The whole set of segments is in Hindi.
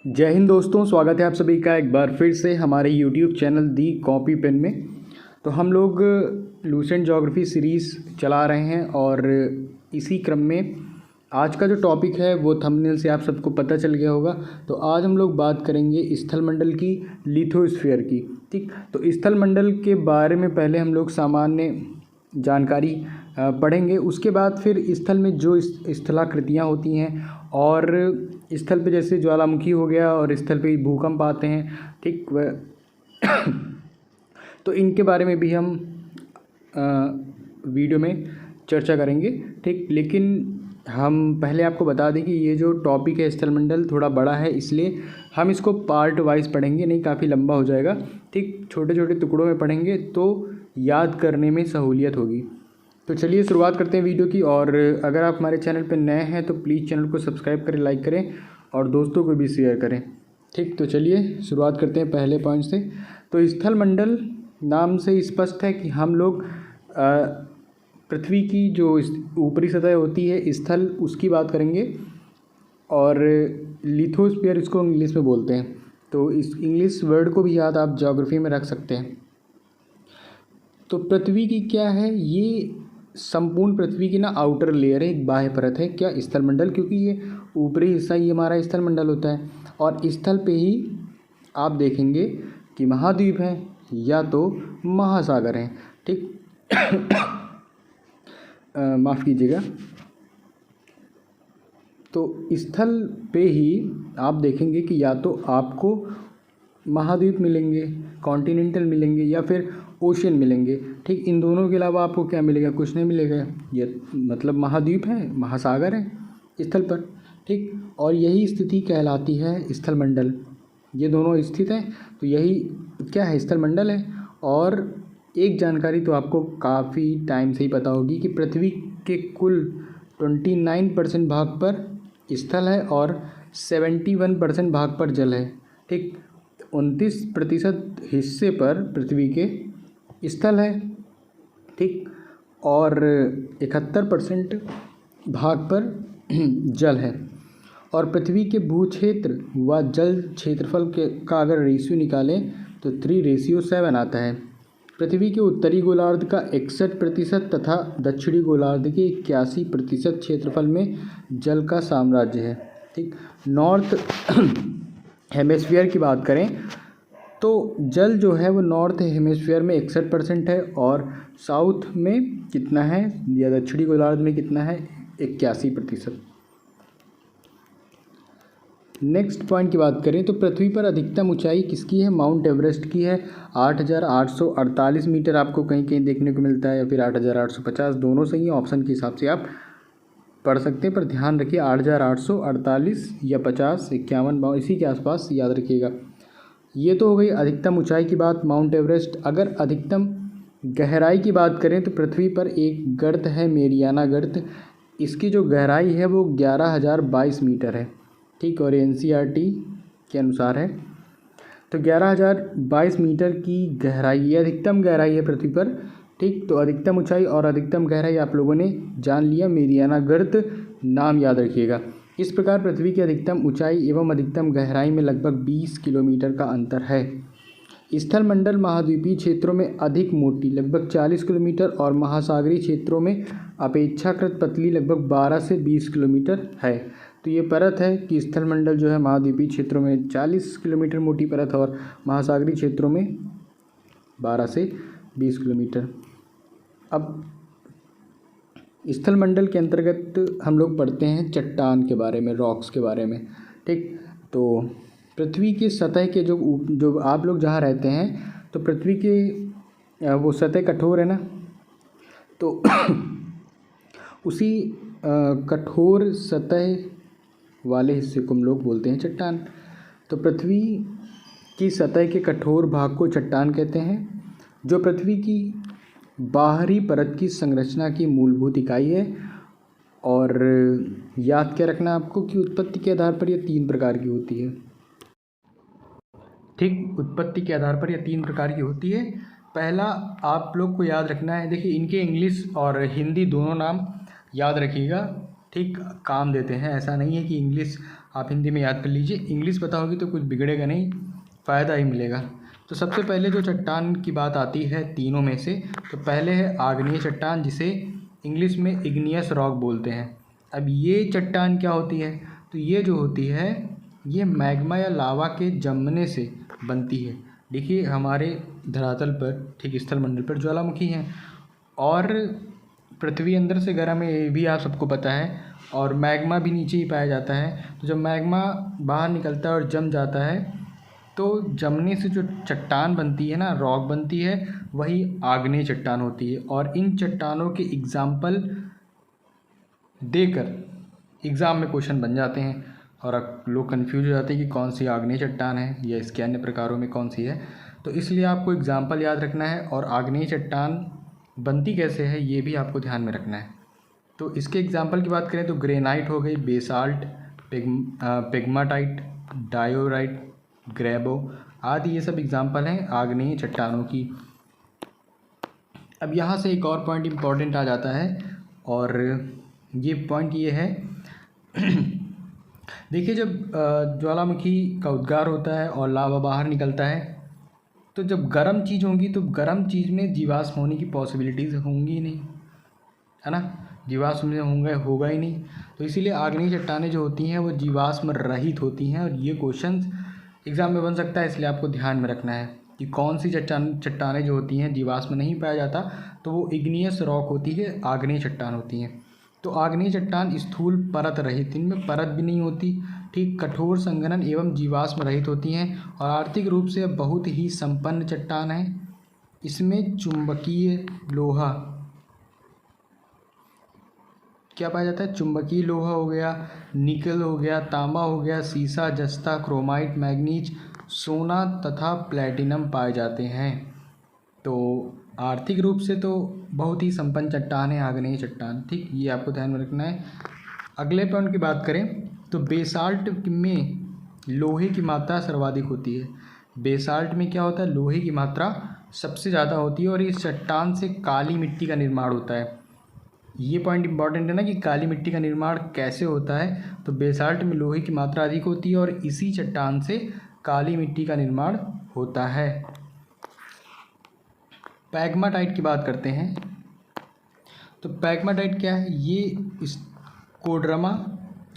जय हिंद दोस्तों, स्वागत है आप सभी का एक बार फिर से हमारे YouTube चैनल दी कॉपी पेन में। तो हम लोग लूसेंट ज्योग्राफी सीरीज़ चला रहे हैं और इसी क्रम में आज का जो टॉपिक है वो थंबनेल से आप सबको पता चल गया होगा। तो आज हम लोग बात करेंगे स्थलमंडल की, लिथोस्फीयर की। ठीक, तो स्थलमंडल के बारे में पहले हम लोग सामान्य जानकारी पढ़ेंगे, उसके बाद फिर स्थल में जो स्थलाकृतियाँ होती हैं और स्थल पे जैसे ज्वालामुखी हो गया और स्थल पे भूकंप आते हैं, ठीक तो इनके बारे में भी हम वीडियो में चर्चा करेंगे। ठीक, लेकिन हम पहले आपको बता दें कि ये जो टॉपिक है स्थलमंडल थोड़ा बड़ा है, इसलिए हम इसको पार्ट वाइज पढ़ेंगे, नहीं काफ़ी लंबा हो जाएगा। ठीक, छोटे छोटे टुकड़ों में पढ़ेंगे तो याद करने में सहूलियत होगी। तो चलिए शुरुआत करते हैं वीडियो की। और अगर आप हमारे चैनल पर नए हैं तो प्लीज़ चैनल को सब्सक्राइब करें, लाइक करें और दोस्तों को भी शेयर करें। ठीक, तो चलिए शुरुआत करते हैं पहले पॉइंट से। तो स्थलमंडल नाम से स्पष्ट है कि हम लोग पृथ्वी की जो ऊपरी सतह होती है स्थल, उसकी बात करेंगे। और लिथोस्फीयर इसको इंग्लिश में बोलते हैं। तो इस इंग्लिश वर्ड को भी याद आप ज्योग्राफी में रख सकते हैं। तो पृथ्वी की क्या है, ये संपूर्ण पृथ्वी की ना आउटर लेयर है, एक बाह्य परत है क्या स्थलमंडल, क्योंकि ये ऊपरी हिस्सा ही हमारा स्थलमंडल होता है। और स्थल पे ही आप देखेंगे कि महाद्वीप है या तो महासागर हैं। ठीक माफ़ कीजिएगा। तो स्थल पे ही आप देखेंगे कि या तो आपको महाद्वीप मिलेंगे, कॉन्टिनेंटल मिलेंगे या फिर ओशियन मिलेंगे। ठीक, इन दोनों के अलावा आपको क्या मिलेगा? कुछ नहीं मिलेगा। ये मतलब महाद्वीप है, महासागर है स्थल पर। ठीक, और यही स्थिति कहलाती है स्थलमंडल। ये दोनों स्थित हैं तो यही क्या है? स्थलमंडल है। और एक जानकारी तो आपको काफ़ी टाइम से ही पता होगी कि पृथ्वी के कुल 29% भाग पर स्थल है और 71% भाग पर जल है। ठीक, 29% हिस्से पर पृथ्वी के स्थल है। ठीक, और 71% भाग पर जल है। और पृथ्वी के भूक्षेत्र व जल क्षेत्रफल का अगर रेशियो निकालें तो 3:7 आता है। पृथ्वी के उत्तरी गोलार्ध का 61% तथा दक्षिणी गोलार्ध के 81% क्षेत्रफल में जल का साम्राज्य है। ठीक, नॉर्थ हेमिस्फीयर की बात करें तो जल जो है वो नॉर्थ हेमिस्फीयर में 61% है और साउथ में कितना है या दक्षिणी गोलार्ध में कितना है? 81%। नेक्स्ट पॉइंट की बात करें तो पृथ्वी पर अधिकतम ऊंचाई किसकी है? माउंट एवरेस्ट की है। 8,848 मीटर आपको कहीं कहीं देखने को मिलता है, या फिर 8,850, दोनों सही है। ऑप्शन के हिसाब से आप पढ़ सकते हैं, पर ध्यान रखिए 8,848 या 50, 51, इसी के आसपास याद रखिएगा। ये तो हो गई अधिकतम ऊंचाई की बात, माउंट एवरेस्ट। अगर अधिकतम गहराई की बात करें तो पृथ्वी पर एक गर्त है, मेरियाना गर्त। इसकी जो गहराई है वो 11,022 मीटर है। ठीक, और NCERT के अनुसार है। तो 11,022 मीटर की गहराई, ये अधिकतम गहराई है पृथ्वी पर। ठीक, तो अधिकतम ऊंचाई और अधिकतम गहराई आप लोगों ने जान लिया, मेरियाना गर्त नाम याद रखिएगा। इस प्रकार पृथ्वी की अधिकतम ऊंचाई एवं अधिकतम गहराई में लगभग 20 किलोमीटर का अंतर है। स्थलमंडल महाद्वीपीय क्षेत्रों में अधिक मोटी लगभग 40 किलोमीटर और महासागरीय क्षेत्रों में अपेक्षाकृत पतली लगभग 12 से 20 किलोमीटर है। तो ये परत है कि स्थलमंडल जो है महाद्वीपीय क्षेत्रों में 40 किलोमीटर मोटी परत और महासागरीय क्षेत्रों में 12 से 20 किलोमीटर। अब स्थलमंडल के अंतर्गत हम लोग पढ़ते हैं चट्टान के बारे में, रॉक्स के बारे में। ठीक, तो पृथ्वी की सतह के जो आप लोग जहाँ रहते हैं तो पृथ्वी के वो सतह कठोर है ना, तो उसी कठोर सतह वाले हिस्से को हम लोग बोलते हैं चट्टान। तो पृथ्वी की सतह के कठोर भाग को चट्टान कहते हैं, जो पृथ्वी की बाहरी परत की संरचना की मूलभूत इकाई है। और याद क्या रखना आपको कि उत्पत्ति के आधार पर यह 3 प्रकार की होती है। ठीक, उत्पत्ति के आधार पर यह 3 प्रकार की होती है। पहला आप लोग को याद रखना है, देखिए इनके इंग्लिश और हिंदी दोनों नाम याद रखिएगा। ठीक, काम देते हैं, ऐसा नहीं है कि इंग्लिश आप हिंदी में याद कर लीजिए, इंग्लिश पता होगी तो कुछ बिगड़ेगा नहीं, फ़ायदा ही मिलेगा। तो सबसे पहले जो चट्टान की बात आती है तीनों में से, तो पहले है आग्नेय चट्टान, जिसे इंग्लिश में इग्नियस रॉक बोलते हैं। अब ये चट्टान क्या होती है, तो ये जो होती है ये मैग्मा या लावा के जमने से बनती है। देखिए हमारे धरातल पर, ठीक स्थलमंडल पर ज्वालामुखी हैं और पृथ्वी अंदर से गर्म है, ये भी आप सबको पता है, और मैग्मा भी नीचे ही पाया जाता है। तो जब मैग्मा बाहर निकलता है और जम जाता है, तो जमने से जो चट्टान बनती है ना, रॉक बनती है, वही आग्नेय चट्टान होती है। और इन चट्टानों के एग्जाम्पल देकर एग्ज़ाम में क्वेश्चन बन जाते हैं और लोग कंफ्यूज हो जाते हैं कि कौन सी आग्नेय चट्टान है या इसके अन्य प्रकारों में कौन सी है। तो इसलिए आपको एग्जाम्पल याद रखना है और आग्नेय चट्टान बनती कैसे है ये भी आपको ध्यान में रखना है। तो इसके एग्जाम्पल की बात करें तो ग्रेनाइट हो गई, बेसाल्ट, पेग्माटाइट, डायोराइट, ग्रेबो आदि, ये सब एग्जाम्पल हैं आग्नेय चट्टानों की। अब यहाँ से एक और पॉइंट इम्पॉर्टेंट आ जाता है और ये पॉइंट ये है देखिए जब ज्वालामुखी का उद्गार होता है और लावा बाहर निकलता है, तो जब गर्म चीज़ होंगी तो गर्म चीज़ में जीवाश्म होने की पॉसिबिलिटीज़ होंगी ही नहीं, है ना, जीवाश्म में होगा ही नहीं। तो इसीलिए आग्नेय चट्टानें जो होती हैं वो जीवाश्म रहित होती हैं और ये क्वेश्चंस एग्ज़ाम में बन सकता है, इसलिए आपको ध्यान में रखना है कि कौन सी चट्टानें जो होती हैं जीवाश्म नहीं पाया जाता, तो वो इग्नियस रॉक होती है, आग्नेय चट्टान होती हैं। तो आग्नेय चट्टान स्थूल परत रहित, इनमें परत भी नहीं होती, ठीक, कठोर संघनन एवं जीवाश्म रहित होती हैं और आर्थिक रूप से बहुत ही संपन्न चट्टान है। इसमें चुंबकीय लोहा क्या पाया जाता है, चुंबकीय लोहा हो गया, निकल हो गया, तांबा हो गया, सीसा, जस्ता, क्रोमाइट, मैग्नीज, सोना तथा प्लैटिनम पाए जाते हैं। तो आर्थिक रूप से तो बहुत ही संपन्न चट्टान है आग्नेय चट्टान, ठीक, ये आपको ध्यान में रखना है। अगले पॉइंट की बात करें तो बेसाल्ट में लोहे की मात्रा सर्वाधिक होती है। बेसाल्ट में क्या होता है, लोहे की मात्रा सबसे ज़्यादा होती है और इस चट्टान से काली मिट्टी का निर्माण होता है। ये पॉइंट इंपॉर्टेंट है ना कि काली मिट्टी का निर्माण कैसे होता है, तो बेसाल्ट में लोहे की मात्रा अधिक होती है और इसी चट्टान से काली मिट्टी का निर्माण होता है। पैग्माटाइट की बात करते हैं तो पैग्माटाइट क्या है, ये इस कोडरमा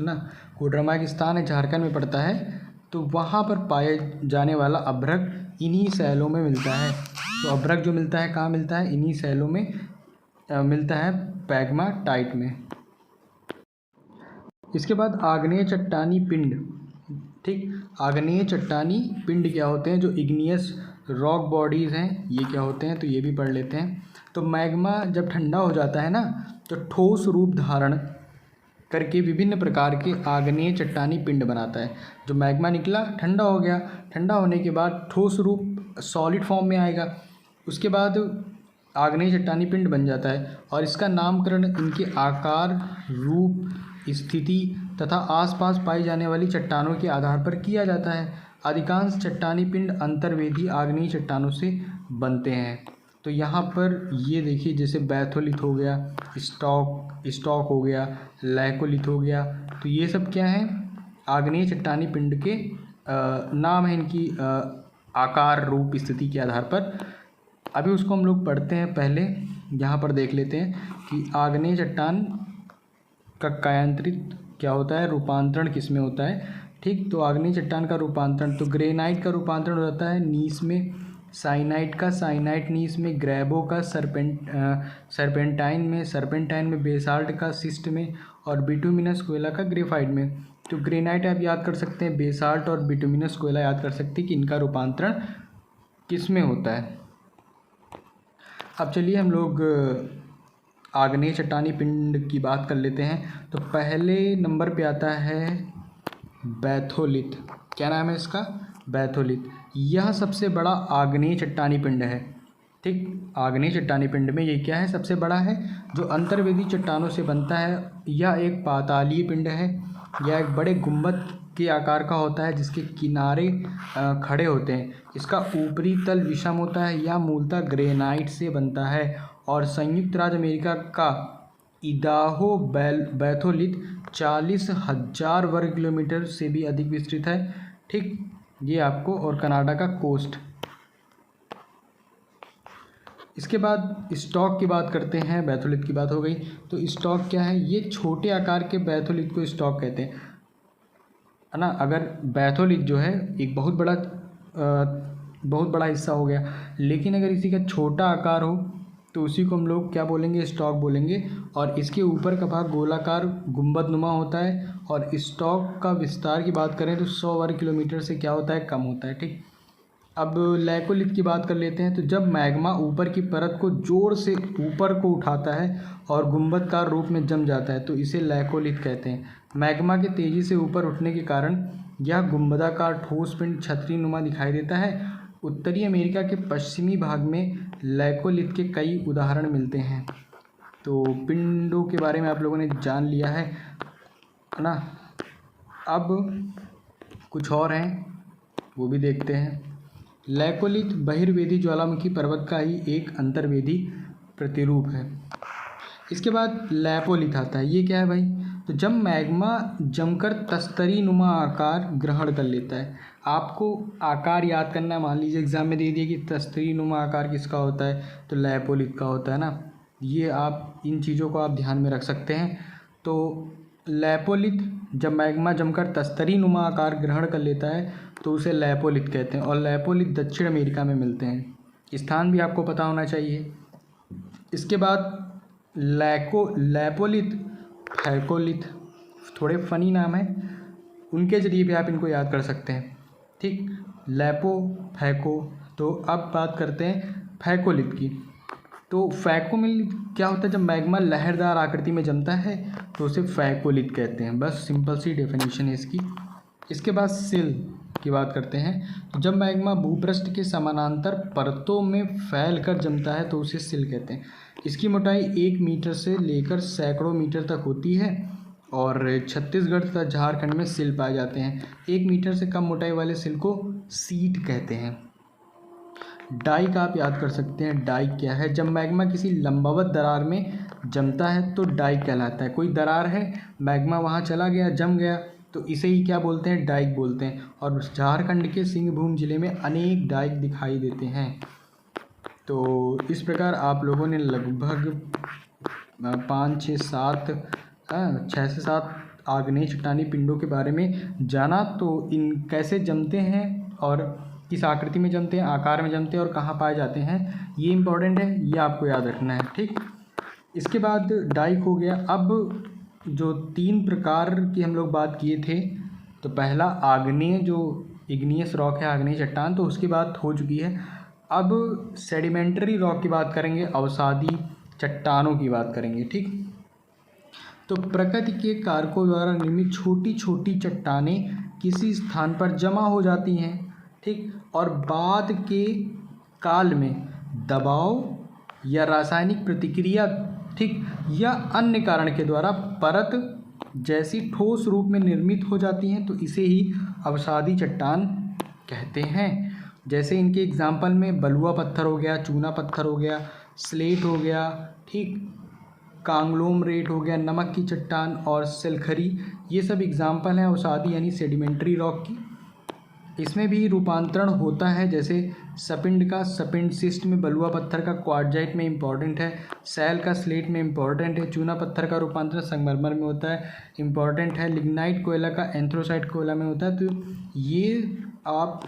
ना, कोडरमा एक स्थान है झारखंड में पड़ता है, तो वहाँ पर पाए जाने वाला अभ्रक इन्हीं शैलों में मिलता है। तो अभ्रक जो मिलता है कहाँ मिलता है, इन्हीं शैलों में मिलता है, पैग्माटाइट में। इसके बाद आग्नेय चट्टानी पिंड, ठीक, आग्नेय चट्टानी पिंड क्या होते हैं, जो इग्नियस रॉक बॉडीज़ हैं, ये क्या होते हैं, तो ये भी पढ़ लेते हैं। तो मैग्मा जब ठंडा हो जाता है ना, तो ठोस रूप धारण करके विभिन्न प्रकार के आग्नेय चट्टानी पिंड बनाता है। जो मैग्मा निकला, ठंडा हो गया, ठंडा होने के बाद ठोस रूप सॉलिड फॉर्म में आएगा, उसके बाद आग्नेय चट्टानी पिंड बन जाता है और इसका नामकरण इनके आकार, रूप, स्थिति तथा आसपास पाई जाने वाली चट्टानों के आधार पर किया जाता है। अधिकांश चट्टानी पिंड अंतर्वेदी आग्नेय चट्टानों से बनते हैं। तो यहाँ पर ये देखिए, जैसे बैथोलिथ हो गया, स्टॉक हो गया, लैकोलिथ हो गया, तो ये सब क्या है, आग्नेय चट्टानी पिंड के नाम है, इनकी आकार, रूप, स्थिति के आधार पर। अभी उसको हम लोग पढ़ते हैं, पहले यहाँ पर देख लेते हैं कि आग्नेय चट्टान का कायांतरित क्या होता है, रूपांतरण किस में होता है, ठीक। तो आग्नेय चट्टान का रूपांतरण, तो ग्रेनाइट का रूपांतरण हो जाता है नीस में, साइनाइट का साइनाइट नीस में, ग्रेबो का सर्पेंटाइन में, बेसाल्ट का सिस्ट में और बिटुमिनस कोयला का ग्रेफाइट में। तो ग्रेनाइट आप याद कर सकते हैं, बेसाल्ट और बिटुमिनस कोयला याद कर सकते हैं कि इनका रूपांतरण किस में होता है। अब चलिए हम लोग आग्नेय चट्टानी पिंड की बात कर लेते हैं। तो पहले नंबर पे आता है बैथोलिथ, क्या नाम है इसका, बैथोलिथ। यह सबसे बड़ा आग्नेय चट्टानी पिंड है, ठीक। आग्नेय चट्टानी पिंड में ये क्या है, सबसे बड़ा है, जो अंतर्वेदी चट्टानों से बनता है। यह एक पातालीय पिंड है, यह एक बड़े गुंबद के आकार का होता है जिसके किनारे खड़े होते हैं। इसका ऊपरी तल विषम होता है, यह मूलतः ग्रेनाइट से बनता है और संयुक्त राज्य अमेरिका का इदाहो बैथोलिथ 40,000 वर्ग किलोमीटर से भी अधिक विस्तृत है। ठीक, ये आपको, और कनाडा का कोस्ट। इसके बाद स्टॉक की बात करते हैं। बैथोलिथ की बात हो गई, तो स्टॉक क्या है? ये छोटे आकार के बैथोलिथ को स्टॉक कहते हैं, है ना। अगर बैथोलिथ जो है एक बहुत बड़ा हिस्सा हो गया, लेकिन अगर इसी का छोटा आकार हो तो उसी को हम लोग क्या बोलेंगे? स्टॉक बोलेंगे। और इसके ऊपर का भाग गोलाकार गुंबदनुमा होता है। और स्टॉक का विस्तार की बात करें तो 100 वर्ग किलोमीटर से क्या होता है? कम होता है। ठीक, अब लैकोलिथ की बात कर लेते हैं। तो जब मैग्मा ऊपर की परत को जोर से ऊपर को उठाता है और गुंबदकार रूप में जम जाता है तो इसे लैकोलिथ कहते हैं। मैग्मा के तेज़ी से ऊपर उठने के कारण यह गुंबदाकार ठोस पिंड छतरी नुमा दिखाई देता है। उत्तरी अमेरिका के पश्चिमी भाग में लैकोलिथ के कई उदाहरण मिलते हैं। तो पिंडों के बारे में आप लोगों ने जान लिया है ना। अब कुछ और हैं, वो भी देखते हैं। लैकोलिथ बहिर्वेदी ज्वालामुखी पर्वत का ही एक अंतर्वेदी प्रतिरूप है। इसके बाद लैपोलिथ आता है। ये क्या है भाई? तो जब मैग्मा जमकर तस्तरी नुमा आकार ग्रहण कर लेता है। आपको आकार याद करना है। मान लीजिए एग्जाम में दे दिया कि तस्तरी नुमा आकार किसका होता है, तो लैपोलिथ का होता है ना। ये आप इन चीज़ों को आप ध्यान में रख सकते हैं। तो लैपोलिथ जब मैग्मा जमकर तस्तरी नुमा आकार ग्रहण कर लेता है तो उसे लैपोलिथ कहते हैं। और लैपोलिथ दक्षिण अमेरिका में मिलते हैं। स्थान भी आपको पता होना चाहिए। इसके बाद लैपोलिथ, फैकोलिथ, थोड़े फनी नाम है, उनके जरिए भी आप इनको याद कर सकते हैं। ठीक, लैपो, फैको। तो अब बात करते हैं फैकोलिथ की। तो फैकोलिथ क्या होता है? जब मैग्मा लहरदार आकृति में जमता है तो उसे फैकोलिथ कहते हैं। बस सिंपल सी डेफिनेशन है इसकी। इसके बाद सिल की बात करते हैं। तो जब मैग्मा भूपृष्ठ के समानांतर परतों में फैल कर जमता है तो उसे सिल कहते हैं। इसकी मोटाई 1 मीटर से लेकर सैकड़ों मीटर तक होती है। और छत्तीसगढ़ तथा झारखंड में सिल पाए जाते हैं। 1 मीटर से कम मोटाई वाले सिल को सीट कहते हैं। डाइक आप याद कर सकते हैं। डाइक क्या है? जब मैग्मा किसी लंबवत दरार में जमता है तो डाइक कहलाता है। कोई दरार है, मैग्मा वहाँ चला गया, जम गया, तो इसे ही क्या बोलते हैं? डाइक बोलते हैं। और झारखंड के सिंहभूम जिले में अनेक डाइक दिखाई देते हैं। तो इस प्रकार आप लोगों ने लगभग 6 से 7 आग्नेय चट्टानी पिंडों के बारे में जाना। तो इन कैसे जमते हैं और किस आकृति में जमते हैं, आकार में जमते हैं और कहाँ पाए जाते हैं, ये इम्पोर्टेंट है, ये आपको याद रखना है। ठीक, इसके बाद डाइक हो गया। अब जो 3 प्रकार की हम लोग बात किए थे, तो पहला आग्नेय, जो इग्नियस रॉक है, आग्नेय चट्टान, तो उसकी बात हो चुकी है। अब सेडिमेंट्री रॉक की बात करेंगे, अवसादी चट्टानों की बात करेंगे। ठीक, तो प्रकृति के कारकों द्वारा निर्मित छोटी छोटी चट्टानें किसी स्थान पर जमा हो जाती हैं। ठीक, और बाद के काल में दबाव या रासायनिक प्रतिक्रिया, ठीक, या अन्य कारण के द्वारा परत जैसी ठोस रूप में निर्मित हो जाती हैं। तो इसे ही अवसादी चट्टान कहते हैं। जैसे इनके एग्जाम्पल में बलुआ पत्थर हो गया, चूना पत्थर हो गया, स्लेट हो गया, ठीक, कांग्लोमरेट हो गया, नमक की चट्टान और सिलखरी, ये सब एग्जाम्पल हैं अवसादी यानी सेडिमेंट्री रॉक की। इसमें भी रूपांतरण होता है, जैसे सपिंड का सपिंड सिस्ट में, बलुआ पत्थर का क्वार्टजाइट में इम्पॉर्टेंट है, सैल का स्लेट में इम्पॉर्टेंट है, चूना पत्थर का रूपांतरण संगमरमर में होता है, इम्पॉर्टेंट है, लिग्नाइट कोयला का एंथ्रोसाइट कोयला में होता है। तो ये आप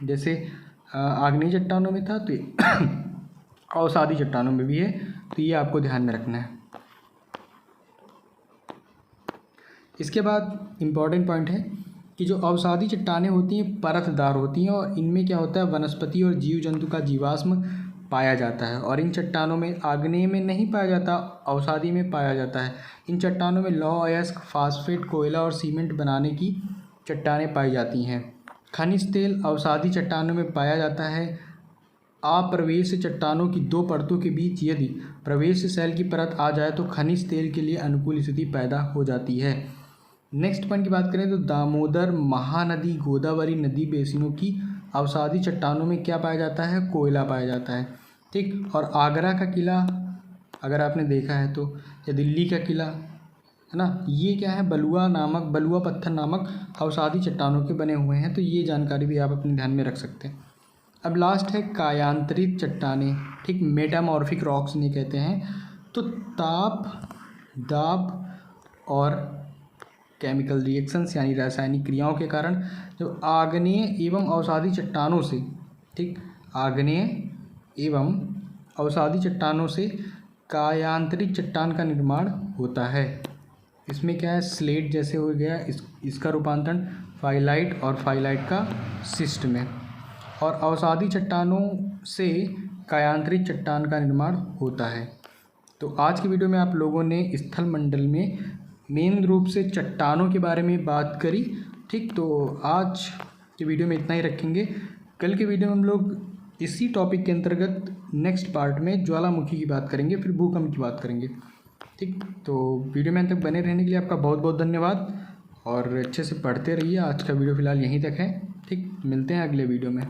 जैसे आग्नेय चट्टानों में था तो अवसादी चट्टानों में भी है, तो ये आपको ध्यान में रखना है। इसके बाद इम्पॉर्टेंट पॉइंट है कि जो अवसादी चट्टानें होती हैं परतदार होती हैं और इनमें क्या होता है, वनस्पति और जीव जंतु का जीवाश्म पाया जाता है। और इन चट्टानों में आग्नेय में नहीं पाया जाता, अवसादी में पाया जाता है। इन चट्टानों में लौह अयस्क, फास्फेट, कोयला और सीमेंट बनाने की चट्टानें पाई जाती हैं। खनिज तेल अवसादी चट्टानों में पाया जाता है। अप्रवेश चट्टानों की 2 परतों के बीच यदि प्रवेश सेल की परत आ जाए तो खनिज तेल के लिए अनुकूल स्थिति पैदा हो जाती है। नेक्स्ट पॉइंट की बात करें तो दामोदर, महानदी, गोदावरी नदी बेसिनों की अवसादी चट्टानों में क्या पाया जाता है? कोयला पाया जाता है। ठीक, और आगरा का किला अगर आपने देखा है तो, या दिल्ली का किला, है ना। ये क्या है, बलुआ पत्थर नामक अवसादी चट्टानों के बने हुए हैं। तो ये जानकारी भी आप अपने ध्यान में रख सकते हैं। अब लास्ट है कायांतरित चट्टानें, ठीक, मेटामॉर्फिक रॉक्स इन्हें कहते हैं। तो ताप, दाब और केमिकल रिएक्शंस यानी रासायनिक क्रियाओं के कारण जो आग्नेय एवं अवसादी चट्टानों से, ठीक, आग्नेय एवं अवसादी चट्टानों से कायांतरित चट्टान का निर्माण होता है। इसमें क्या है, स्लेट जैसे हो गया, इसका रूपांतरण फाइलाइट और फाइलाइट का सिस्ट में, और अवसादी चट्टानों से कायांतरित चट्टान का निर्माण होता है। तो आज की वीडियो में आप लोगों ने स्थल मंडल में मेन रूप से चट्टानों के बारे में बात करी, ठीक। तो आज की वीडियो में इतना ही रखेंगे। कल के वीडियो में हम लोग इसी टॉपिक के अंतर्गत नेक्स्ट पार्ट में ज्वालामुखी की बात करेंगे, फिर भूकंप की बात करेंगे, ठीक। तो वीडियो में अंत तक बने रहने के लिए आपका बहुत बहुत धन्यवाद और अच्छे से पढ़ते रहिए। आज का वीडियो फ़िलहाल यहीं तक है, ठीक। मिलते हैं अगले वीडियो में।